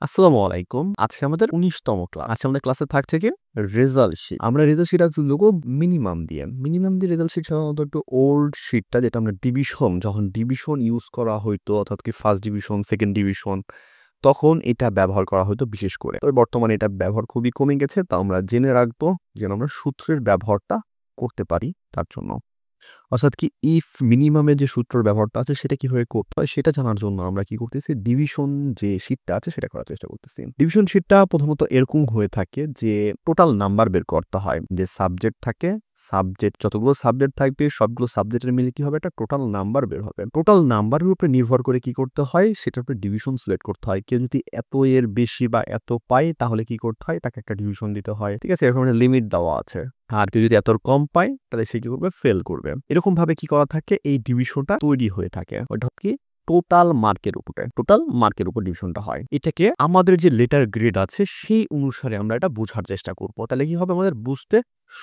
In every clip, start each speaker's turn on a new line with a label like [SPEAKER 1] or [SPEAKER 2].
[SPEAKER 1] আসসালামু আলাইকুম। আজকে আমাদের ১৯ তম ক্লাস। আজকে আমাদের ক্লাসে থাকছে কি? Result sheet. আমরা রেজাল্ট শিট আজকে লিখব মিনিমাম দিয়ে। মিনিমাম দিয়ে রেজাল্ট শিট সাধারণত একটু ওল্ড শিটটা যেটা আমরা ডিভিশন যখন ডিভিশন ইউজ করা হইতো অর্থাৎ কি ফার্স্ট ডিভিশন, সেকেন্ড ডিভিশন তখন এটা ব্যবহার করা হতো বিশেষ করে। তবে বর্তমানে এটা ব্যবহার খুবই কমে গেছে। তা আমরা জেনে রাখবো যেন আমরা সূত্রের ব্যবহারটা করতে পারি তার জন্য। অর্থাৎ কি ইফ মিনিমামের যে সূত্রের ব্যবহারটা আছে সেটা কিভাবে করতে হয় সেটা জানার জন্য আমরা কি করতেছি ডিভিশন যে শীটটা আছে সেটা করার চেষ্টা করতেছি। ডিভিশন শীটটা প্রথমত এরকম হয়ে থাকে যে টোটাল নাম্বার বের করতে হয় যে সাবজেক্ট থাকে সাবজেক্ট যতগুলো সাবজেক্ট থাকবে সবগুলো সাবজেক্টের মিলে কি হবে একটা টোটাল নাম্বার বের হবে। টোটাল নাম্বারের উপরে নির্ভর করে কি করতে হয় সেটার উপরে ডিভিশন সিলেক্ট করতে হয়। কেউ যদি এত এর বেশি বা এত পায় তাহলে কি করতে হয় তাকে একটা ডিভিশন দিতে হয়। ঠিক আছে, এরকম একটা লিমিট দেওয়া আছে। আর কেউ যদি এত কম পায় তাহলে সে কি করবে ফেল করবে। এরকম ভাবে কি করা থাকে এই ডিভিশনটা তৈরি হয়ে থাকে। ওটা কি টোটাল মার্কের উপর ডিভিশনটা হয়। এটাকে আমাদের যে লেটার গ্রেড আছে সেই অনুসারে আমরা এটা বোঝার চেষ্টা করব। তাহলে কি হবে আমাদের বুঝতে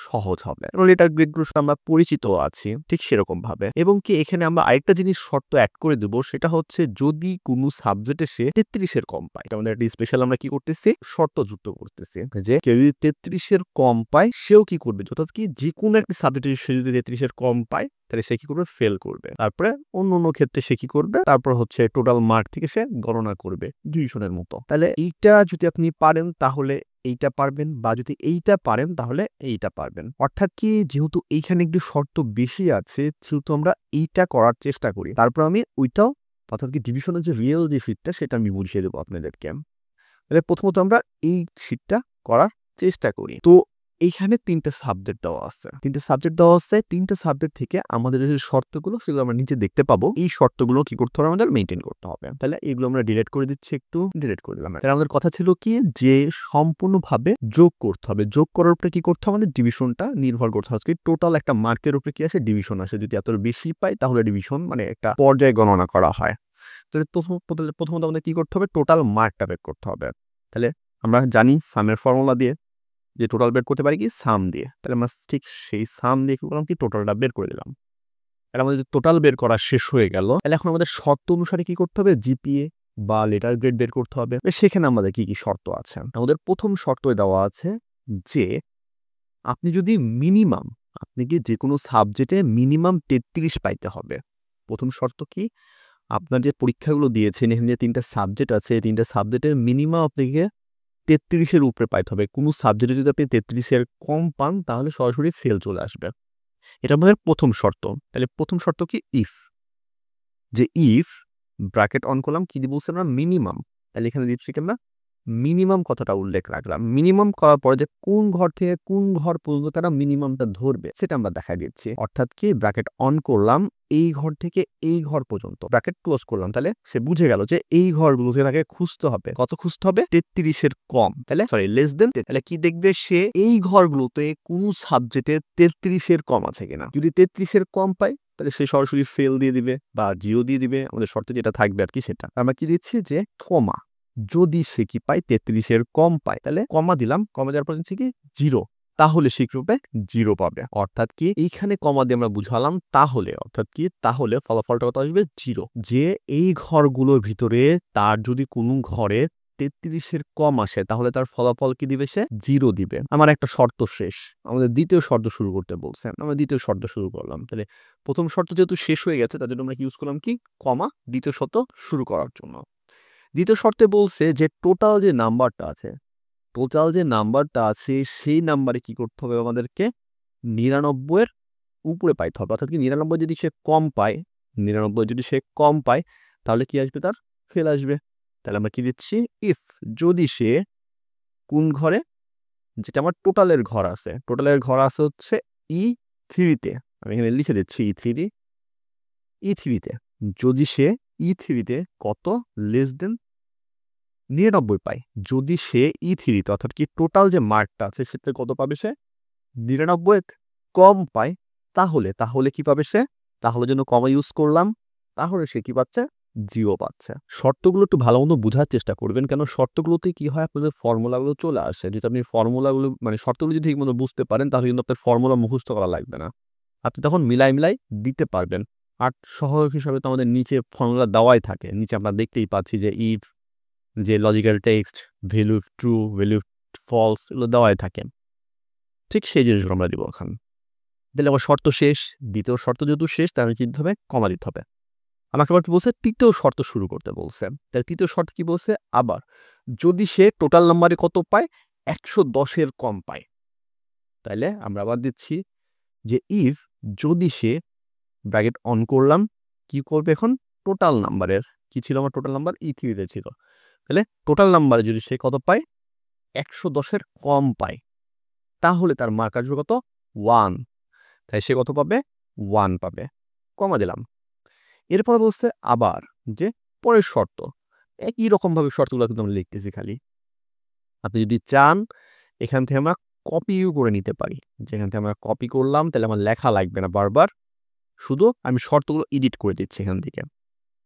[SPEAKER 1] সহজ হবে। লেটার গ্রেডগুলোর সাথে আমরা পরিচিত আছি ঠিক সেরকম ভাবে। এবং কি এখানে আমরা আরেকটা জিনিস শর্ত অ্যাড করে দেব সেটা হচ্ছে যদি কোনো সাবজেক্টে সে 33 এর কম পায়। এটা আমাদের একটা স্পেশাল আমরা কি করতেছি শর্ত যুক্ত করতেছি যে কেউ যদি 33 এর কম পায় সেও কি করবে অর্থাৎ কি যে কোনো একটা সাবজেক্টে সে যদি 33 এর কম পায় তাহলে সে কি করবে ফেল করবে। তারপরে অন্য ক্ষেত্রে সে কি করবে তারপর হচ্ছে টোটাল মার্ক থেকে সে গণনা করবে ডিভিশনের মতো। তাহলে এইটা যদি আপনি পারেন তাহলে এইটা পারবেন বা যদি এইটা পারেন তাহলে এইটা পারবেন। অর্থাৎ কি যেহেতু এইখানে একটু শর্ত বেশি আছে সেহেতু আমরা এইটা করার চেষ্টা করি। তারপর আমি ওইটাও অর্থাৎ কি ডিভিশনের যে রিয়েল যে ফিটটা সেটা আমি বুঝিয়ে দেবো আপনাদেরকে। তাহলে প্রথমত আমরা এই শীটটা করার চেষ্টা করি। তো এইখানে ৩ টা সাবজেক্ট দেওয়া আছে। ৩ টা সাবজেক্ট থেকে আমাদের যে শর্তগুলো সেগুলো আমরা নিচে দেখতে পাবো। এই শর্তগুলো কি করতে হবে আমাদের মেইনটেইন করতে হবে। তাহলে এগুলো আমরা ডিলিট করে দিচ্ছি একটু ডিলিট করে দিলাম। তাহলে আমাদের কথা ছিল কি যে সম্পূর্ণভাবে যোগ করতে হবে। যোগ করার উপরে কি করতে হবে আমাদের ডিভিশনটা নির্ভর করতে হবে। টোটাল একটা মার্কের উপরে কি আসে ডিভিশন আসে। যদি এত বেশি পাই তাহলে ডিভিশন মানে একটা পর্যায়ে গণনা করা হয়। তাহলে প্রথমত আমাদের কি করতে হবে টোটাল মার্কটা বের করতে হবে। তাহলে আমরা জানি সামের ফর্মুলা দিয়ে যে টোটাল বের করতে পারি কি সাম দিয়ে। তাহলে আমরা ঠিক সেই সাম দিয়ে কি করলাম কি টোটালটা বের করে দিলাম। তাহলে আমাদের টোটাল বের করা শেষ হয়ে গেল। তাহলে এখন আমাদের শর্ত অনুসারে কি করতে হবে জিপিএ বা লেটার গ্রেড বের করতে হবে। সেখানে আমাদের কি শর্ত আছে আমাদের প্রথম শর্ত দেওয়া আছে যে আপনি যদি মিনিমাম আপনি কি যে কোনো সাবজেক্টে মিনিমাম 33 পাইতে হবে। প্রথম শর্ত কি আপনার যে পরীক্ষাগুলো দিয়েছেন এখানে যে 3টা সাবজেক্ট আছে এই 3টা সাবজেক্টের মিনিমাম আপনাকে 33 এর উপরে পাইতে হবে। কোনো সাবজেক্টে যদি আপনি 33 এর কম পান তাহলে সরাসরি ফেল চলে আসবে। এটা আমাদের প্রথম শর্ত। তাহলে প্রথম শর্ত কি ইফ ব্র্যাকেট অন করলাম কি বলছি আমরা মিনিমাম। তাহলে এখানে দিচ্ছি কি আমরা মিনিমাম কথাটা উল্লেখ রাখলাম। মিনিমাম করার পরে যে কোন ঘর থেকে কোন ঘর পর্যন্ত তারা মিনিমামটা ধরবে সেটা আমরা দেখা দিচ্ছি। অর্থাৎ কি ব্র্যাকেট অন করলাম এই ঘর থেকে এই ঘর পর্যন্ত ব্র্যাকেট ক্লোজ করলাম। তাহলে সে বুঝে গেল যে এই ঘরগুলোতে তাকে খুঁজতে হবে। কত খুঁজতে হবে 33 এর কম। তাহলে সরি লেস দেন। তাহলে কি দেখবে সে এই ঘরগুলোতে কোন সাবজেক্টে 33 এর কম আছে কিনা। যদি 33 এর কম পায় তাহলে সে সরাসরি ফেল দিয়ে দিবে বা জিও দিয়ে দিবে। আমাদের শর্তে যেটা থাকবে আর কি সেটা আমরা কি দিচ্ছি যে কমা যদি সে কি পায় 33 এর কম পায় তাহলে কমা দিলাম। কমা দেওয়ার পর হচ্ছে কি 0 তাহলে সে কি রূপে 0 পাবে। অর্থাৎ কি এইখানে কমা দিয়ে আমরা বুঝালাম তাহলে অর্থাৎ কি তাহলে ফলাফলটা কত আসবে 0। যে এই ঘরগুলোর ভিতরে তার যদি কোনো ঘরে 33 এর কম আসে তাহলে তার ফলাফল কি দিবে সে 0 দিবে। আমার একটা শর্ত শেষ। আমাদের দ্বিতীয় শর্ত শুরু করতে বলছে। আমরা দ্বিতীয় শর্ত শুরু করলাম। তাহলে প্রথম শর্ত যেহেতু শেষ হয়ে গেছে তার জন্য আমরা ইউজ করলাম কি কমা দ্বিতীয় শর্ত শুরু করার জন্য। দ্বিতীয় শর্তে বলছে যে টোটাল যে নাম্বারটা আছে সেই নাম্বারে কি করতে হবে আমাদেরকে 99 এর উপরে পাইতে হবে। অর্থাৎ কি 99 যদি সে কম পায় 99 যদি সে কম পায় তাহলে কি আসবে তার ফেল আসবে। তাহলে আমরা কি দিচ্ছি ইফ যদি সে কোন ঘরে যেটা আমার টোটালের ঘর আছে হচ্ছে E3 তে। আমি এখানে লিখে দিচ্ছি E3 তে যদি সে E3 তে কত লেস দেন 99 পায়। যদি সে E3 তে অর্থাৎ কি টোটাল যে মার্কটা আছে সেটা কত পাবে সে 99 কম পায় তাহলে কি পাবে সে তাহলে জন্য কমা ইউজ করলাম তাহলে সে কি পাচ্ছে 0 পাচ্ছে। শর্তগুলো একটু ভালো মতো বোঝার চেষ্টা করবেন কেন শর্তগুলোতে কি হয় আপনাদের ফর্মুলাগুলো চলে আসে। যদি আপনি ফর্মুলাগুলো মানে শর্তগুলো যদি ঠিকমতো বুঝতে পারেন তাহলে কিন্তু আপনার ফর্মুলা মুখস্থ করা লাগবে না। আপনি তখন মিলাই দিতে পারবেন। আর সহায়ক হিসাবে তো আমাদের নিচে ফর্মুলা দেওয়াই থাকে। নিচে আমরা দেখতেই পাচ্ছি যে ইফ যে logical text, value true, value false এগুলো দেওয়াই থাকে। ঠিক সেই জিনিসগুলো আমরা দিব ওখানে। তাহলে আমার শর্ত শেষ, দ্বিতীয় শর্ত যেহেতু শেষ তাহলে কি দিতে হবে? কমা দিতে হবে। আমাকে আবার কি বলছে? তৃতীয় শর্ত শুরু করতে বলছে। তাহলে তৃতীয় শর্ত কি বলছে? আবার যদি সে টোটাল নাম্বারে কত পায়? ১১০ এর কম পায়। তাইলে আমরা আবার দিচ্ছি যে ইফ যদি সে ব্র্যাকেট অন করলাম, কি করবে এখন? টোটাল নাম্বারের কি ছিল আমার টোটাল নাম্বার? E3 তে ছিল। তাহলে টোটাল নাম্বারে যদি সে কত পায়? ১১০ এর কম পায়, তাহলে তার মার্ক আসবে কত? 1। তাই সে কত পাবে? 1 পাবে। কমা দিলাম। এরপর বলছে আবার যে পরের শর্ত। একই রকমভাবে শর্তগুলো কিন্তু আমরা লিখতেছি খালি। আপনি যদি চান এখান থেকে আমরা কপিও করে নিতে পারি। যেখান থেকে আমরা কপি করলাম তাহলে আমার লেখা লাগবে না বারবার। শুধু আমি শর্তগুলো এডিট করে দিচ্ছি এখান থেকে।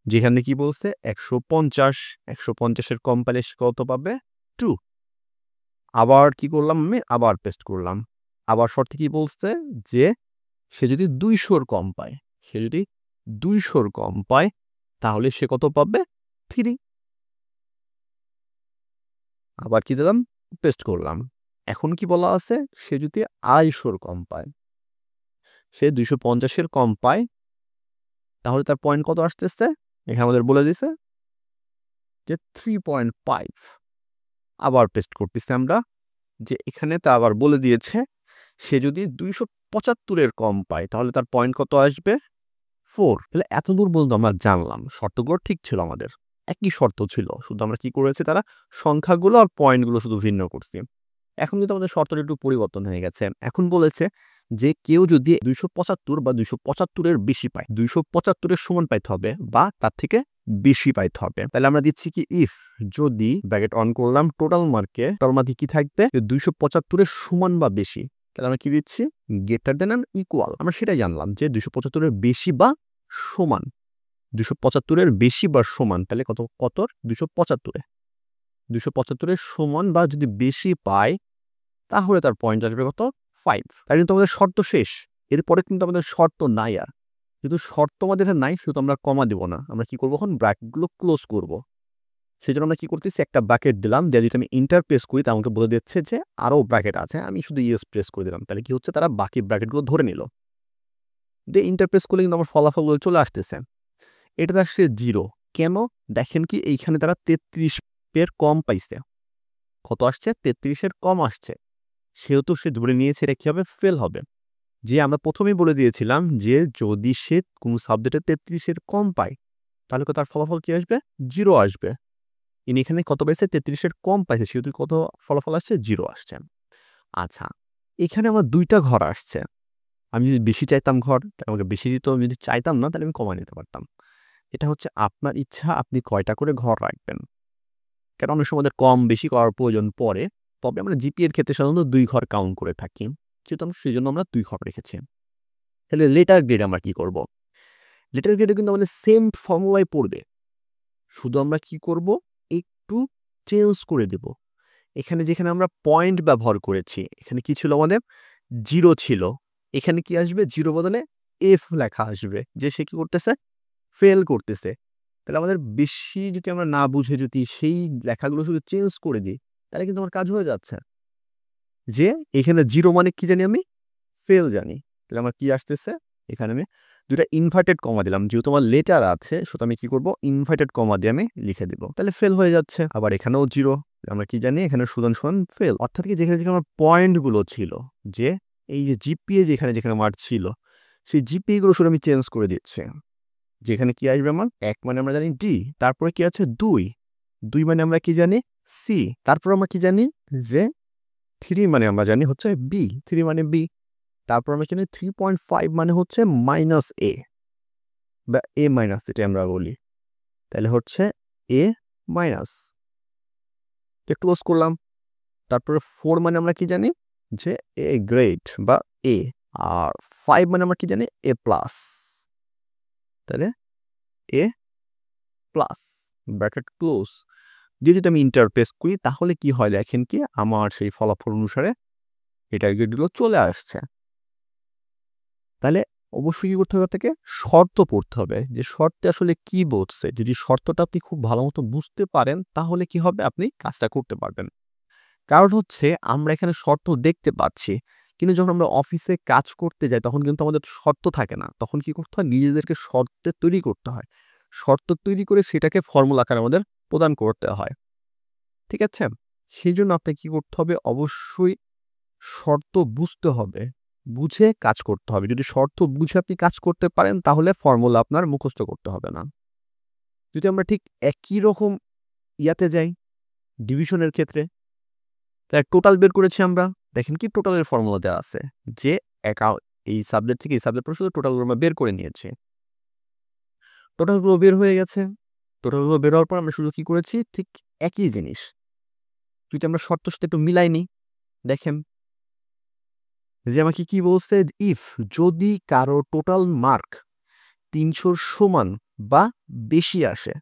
[SPEAKER 1] যেখানে কি বলছে? ১৫০, ১৫০ এর কম পাইলে সে কত পাবে? 2। আবার কি করলাম আমি? আবার পেস্ট করলাম। আবার শর্তে কি বলছে? যে সে যদি ২০০ এর কম পায়, সে যদি ২০০ এর কম পায় তাহলে সে কত পাবে? 3। আবার কি দিলাম? পেস্ট করলাম। এখন কি বলা আছে? সে যদি ২৫০ এর কম পায়, সে ২৫০ এর কম পায় তাহলে তার পয়েন্ট কত আসতেছে? এখানে আমাদের বলে দিছে যে 3.5। আবার পেস্ট করতেছি আমরা যে এখানে তা আবার বলে দিয়েছে সে যদি ২৭৫ এর কম পায় তাহলে তার পয়েন্ট কত আসবে? 4। তাহলে এতদূর পর্যন্ত আমরা জানলাম শর্তগুলো ঠিক ছিল আমাদের। একই শর্ত ছিল। শুধু আমরা কি করেছি তারা সংখ্যাগুলো আর পয়েন্টগুলো শুধু ভিন্ন করছি। এখন কিন্তু আমাদের শর্তটা একটু পরিবর্তন হয়ে গেছে। এখন বলেছে যে কেউ যদি ২৭৫ বা ২৭৫ এর বেশি পায়, ২৭৫ এর সমান পাইতে হবে বা তার থেকে বেশি পাইতে হবে। তাহলে আমরা দিচ্ছি কি ইফ যদি ব্র্যাকেট অন করলাম টোটাল মার্কে তার মধ্যে কি থাকবে? ২৭৫ এর সমান বা বেশি। তাহলে আমরা কি দিচ্ছি? Greater than and equal. আমরা সেটাই জানলাম যে ২৭৫ এর বেশি বা সমান। ২৭৫ এর বেশি বা সমান তাহলে কত? ২৭৫ এ। ২৭৫ এর সমান বা যদি বেশি পায় তাহলে তার পয়েন্ট আসবে কত? 5। তাই কিন্তু আমাদের শর্ত শেষ। এরপরে কিন্তু আমাদের শর্ত নাই আর। যেহেতু শর্ত আমাদের নাই সেহেতু আমরা কমা দিব না। আমরা কি করব? এখন ব্র্যাকেটগুলো ক্লোজ করব। সেজন্য আমরা কি করতেছি? একটা ব্র্যাকেট দিলাম দিয়ে যদি আমি এন্টার প্রেস করি তা আমাকে বলে দিচ্ছে যে আরও ব্র্যাকেট আছে। আমি শুধু ইয়েস প্রেস করে দিলাম। তাহলে কি হচ্ছে? তারা বাকি ব্র্যাকেটগুলো ধরে নিল। দিয়ে এন্টার প্রেস করলে কিন্তু আমার ফলাফলগুলো চলে আসতেছে। এটাতে আসছে 0। কেন? দেখেন কি এইখানে তারা ৩৩ এর কম পাইছে। কত আসছে? ৩৩ এর কম আসছে। সেহেতু সে ধরে নিয়েছে এটা কি হবে? ফেল হবে। যে আমরা প্রথমেই বলে দিয়েছিলাম যে যদি সে কোনো সাবজেক্টে ৩৩ এর কম পায় তাহলে তার ফলাফল কি আসবে? 0 আসবে। ইনি এখানে কত পাইছে? ৩৩ এর কম পাইছে সেহেতু কত ফলাফল আসছে? 0 আসছে। আচ্ছা, এখানে আমার ২ টা ঘর আসছে। আমি যদি বেশি চাইতাম ঘর তাহলে আমাকে বেশি দিত, আমি যদি চাইতাম না তাহলে আমি কমায় নিতে পারতাম। এটা হচ্ছে আপনার ইচ্ছা আপনি কয়টা করে ঘর রাখবেন। কারণ অনেক সময় আমাদের কম বেশি করার প্রয়োজন পড়ে। তবে আমরা জিপিএ এর ক্ষেত্রে সাধারণত ২ ঘর কাউন্ট করে থাকি। যেহেতু সেজন্য আমরা ২ ঘর রেখেছি। তাহলে লেটার গ্রেড আমরা কি করব? লেটার গ্রেডে কিন্তু আমাদের সেম ফর্মুলায় পড়বে। শুধু আমরা কি করব? একটু চেঞ্জ করে দেব। এখানে যেখানে আমরা পয়েন্ট ব্যবহার করেছি, এখানে কি ছিল আমাদের? 0 ছিল। এখানে কি আসবে? 0 বদলে এফ লেখা আসবে। যে সে কি করতেছে? ফেল করতেছে। তাহলে আমাদের বেশি যদি আমরা না বুঝে যদি সেই লেখাগুলো শুধু চেঞ্জ করে দিই, তাহলে কিন্তু আমার কাজ হয়ে যাচ্ছে। যে এখানে 0 মানে কি জানি আমি? ফেল জানি। তাহলে আমার কি আসতেছে? এখানে আমি ২ টা ইনভার্টেড কমা দিলাম। যেহেতু আমার লেটার আছে সেহেতু আমি কি করব? ইনভার্টেড কমা দিয়ে আমি লিখে দিব। তাহলে ফেল হয়ে যাচ্ছে। আবার এখানেও 0। আমরা কি জানি? এখানে সমান ফেল। অর্থাৎ কি যেখানে আমার পয়েন্টগুলো ছিল, যে এই যে জিপিএ যেখানে আমার ছিল, সেই জিপিএ গুলো শুধু আমি চেঞ্জ করে দিচ্ছি। যেখানে কি আসবে আমার? ১ মানে আমরা জানি ডি। তারপরে কি আছে? ২। ২ মানে আমরা কি জানি? সি। তারপর আমরা কি জানি? যে ৩ মানে আমরা জানি হচ্ছে বি। ৩ মানে বি। তারপর আমরা জানি 3.5 মানে হচ্ছে মাইনাস এ বা এ মাইনাস যেটা আমরা বলি। তাহলে হচ্ছে এ মাইনাস। ক্লোজ করলাম। তারপরে 4 মানে আমরা কি জানি? যে এ গ্রেড বা এ। আর 5 মানে আমরা কি জানি? এ প্লাস। তাহলে এ প্লাস ব্র্যাকেট ক্লোজ দিয়ে যদি আমি ইন্টার প্রেস করি তাহলে কি হয় দেখেন কি আমার সেই ফলাফল অনুসারে এটার গ্রেডগুলো চলে আসছে। তাহলে অবশ্যই কি করতে হবে আপনাকে? শর্ত পড়তে হবে। যে শর্তে আসলে কি বলছে। যদি শর্তটা আপনি খুব ভালোমতো বুঝতে পারেন তাহলে কি হবে? আপনি কাজটা করতে পারবেন। কারণ হচ্ছে আমরা এখানে শর্ত দেখতে পাচ্ছি। কিন্তু যখন আমরা অফিসে কাজ করতে যাই তখন কিন্তু আমাদের শর্ত থাকে না। তখন কি করতে হয়? নিজেদেরকে শর্তে তৈরি করতে হয়। শর্ত তৈরি করে সেটাকে ফর্মুলা আকারে আমাদের প্রদান করতে হয়। ঠিক আছে? সেজন্য আপনাকে কি করতে হবে? অবশ্যই শর্ত বুঝতে হবে। বুঝে কাজ করতে হবে। যদি শর্ত বুঝে আপনি কাজ করতে পারেন তাহলে ফর্মুলা আপনার মুখস্থ করতে হবে না। যদি আমরা ঠিক একই রকম ইয়াতে যাই, ডিভিশনের ক্ষেত্রে, তাহলে টোটাল বের করেছি আমরা। দেখেন কি টোটালের ফর্মুলা দেওয়া আছে। যে একা এই সাবজেক্ট থেকে এই সাবজেক্ট পর্যন্ত শুধু টোটালগুলো আমরা বের করে নিয়েছি। টোটালগুলো বের হয়ে গেছে। টোটালগুলো বের হওয়ার পর আমরা শুধু কি করেছি? ঠিক একই জিনিস। যদি আমরা শর্তের সাথে একটু মিলাই নিই, দেখেন যে আমাকে কি বলছে? ইফ যদি কারো টোটাল মার্ক ৩০০ র সমান বা বেশি আসে,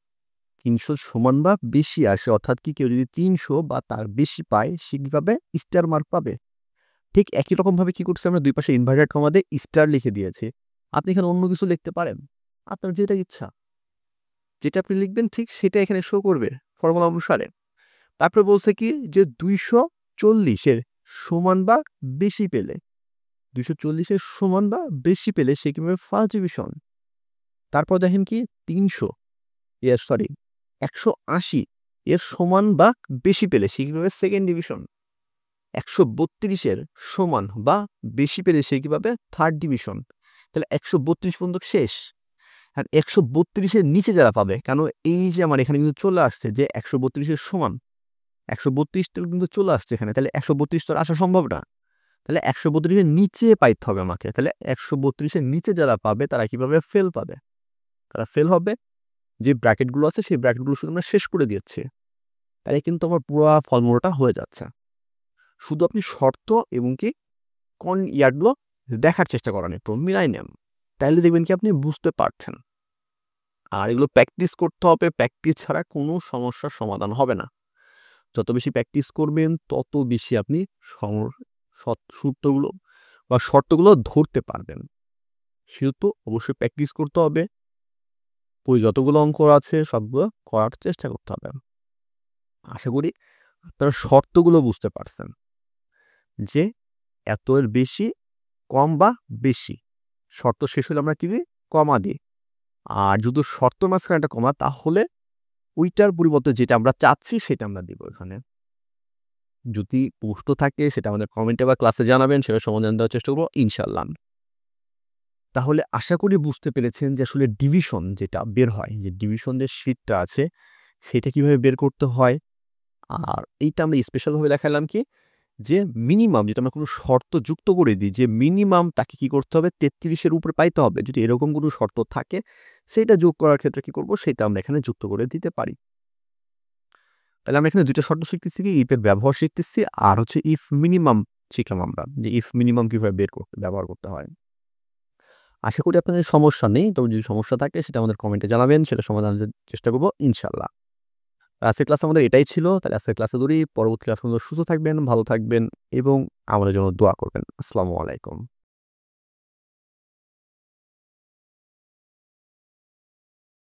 [SPEAKER 1] ৩০০ সমান বা বেশি আসে অর্থাৎ কি কেউ যদি ৩০০ বা তার বেশি পায় সে কি পাবে? স্টার মার্ক পাবে। ঠিক একই রকমভাবে কি করছি আমরা ২ পাশে ইনভার্টেড কমা দিয়ে স্টার লিখে দিয়েছি। আপনি এখানে অন্য কিছু লিখতে পারেন। আপনার যেটা ইচ্ছা। যেটা আপনি লিখবেন ঠিক সেটা এখানে শো করবে ফর্মুলা অনুসারে। তারপরে বলছে কি যে ২৪০ এর সমান বা বেশি পেলে ২৪০ এর সমান বা বেশি পেলে সে কি পাবে? First division. তারপর দেখেন কি ৩০০ সরি ১৮০ এর সমান বা বেশি পেলে সে কি পাবে? Second division. ১৩২ এর সমান বা বেশি পেলে সে কি পাবে? Third division. তাহলে ১৩২ পর্যন্ত শেষ। আর ১৩২ এর নিচে যারা পাবে, কেন এই যে আমার এখানে কিন্তু চলে আসছে যে ১৩২ এর সমান। ১৩২ টা কিন্তু চলে আসছে এখানে। তাহলে ১৩২ তো আর আসা সম্ভব না। তাহলে ১৩২ এর নিচে পাইতে হবে আমাকে। তাহলে ১৩২ এর নিচে যারা পাবে তারা কি পাবে? ফেল পাবে। তারা ফেল হবে। যে ব্র্যাকেটগুলো আছে সেই ব্র্যাকেটগুলো শুধু আমরা শেষ করে দিচ্ছি। তাহলে কিন্তু আমার পুরা ফর্মুলাটা হয়ে যাচ্ছে। শুধু আপনি শর্ত এবং কি কোন ইয়ারগুলো দেখার চেষ্টা করেন, একটু মিলাই নেন। তাইলে দেখবেন কি আপনি বুঝতে পারছেন। আর এগুলো প্র্যাকটিস করতে হবে। প্র্যাকটিস ছাড়া কোনো সমস্যার সমাধান হবে না। যত বেশি প্র্যাকটিস করবেন তত বেশি আপনি সূত্রগুলো বা শর্তগুলো ধরতে পারবেন। সেহেতু অবশ্যই প্র্যাকটিস করতে হবে। বই যতগুলো অঙ্ক আছে সবগুলো করার চেষ্টা করতে হবে। আশা করি আপনারা শর্তগুলো বুঝতে পারছেন। যে এত এর বেশি, কম বা বেশি। শর্ত শেষ হলে আমরা কি দিই? কমা দিই। আর যদি শর্তের মাঝখানে একটা কমা তাহলে ওইটার পরিবর্তে যেটা আমরা চাচ্ছি সেটা আমরা দিব এখানে। যদি প্রশ্ন থাকে সেটা আমাদের কমেন্টে বা ক্লাসে জানাবেন, সেটার সমাধান দেওয়ার চেষ্টা করব ইনশাআল্লাহ। তাহলে আশা করি বুঝতে পেরেছেন যে আসলে ডিভিশন যেটা বের হয়, যে ডিভিশন যে শীটটা আছে সেটা কিভাবে বের করতে হয়। আর এইটা আমরা স্পেশালভাবে দেখালাম কি যে মিনিমাম যেটা আমরা কোনো শর্ত যুক্ত করে দিই যে মিনিমাম তাকে কি করতে হবে? ৩৩ এর উপরে পাইতে হবে। যদি এরকম কোনো শর্ত থাকে সেইটা যোগ করার ক্ষেত্রে কি করব? সেটা আমরা এখানে যুক্ত করে দিতে পারি। তাহলে আমরা এখানে ২ টা শর্ত শিখতেছি কি ইফ এর ব্যবহার শিখতেছি আর হচ্ছে ইফ মিনিমাম শিখলাম আমরা। যে ইফ মিনিমাম কিভাবে ব্যবহার করতে হয়। আশা করি আপনাদের সমস্যা নেই। তবে যদি সমস্যা থাকে সেটা আমাদের কমেন্টে জানাবেন। সেটা সমাধানের চেষ্টা করব ইনশাআল্লাহ। আজকের ক্লাস আমাদের এটাই ছিল। তাহলে আজকের ক্লাসে ধরি। পরবর্তী ক্লাস পর্যন্ত সুস্থ থাকবেন, ভালো থাকবেন এবং আমাদের জন্য দোয়া করবেন। আসসালামু আলাইকুম।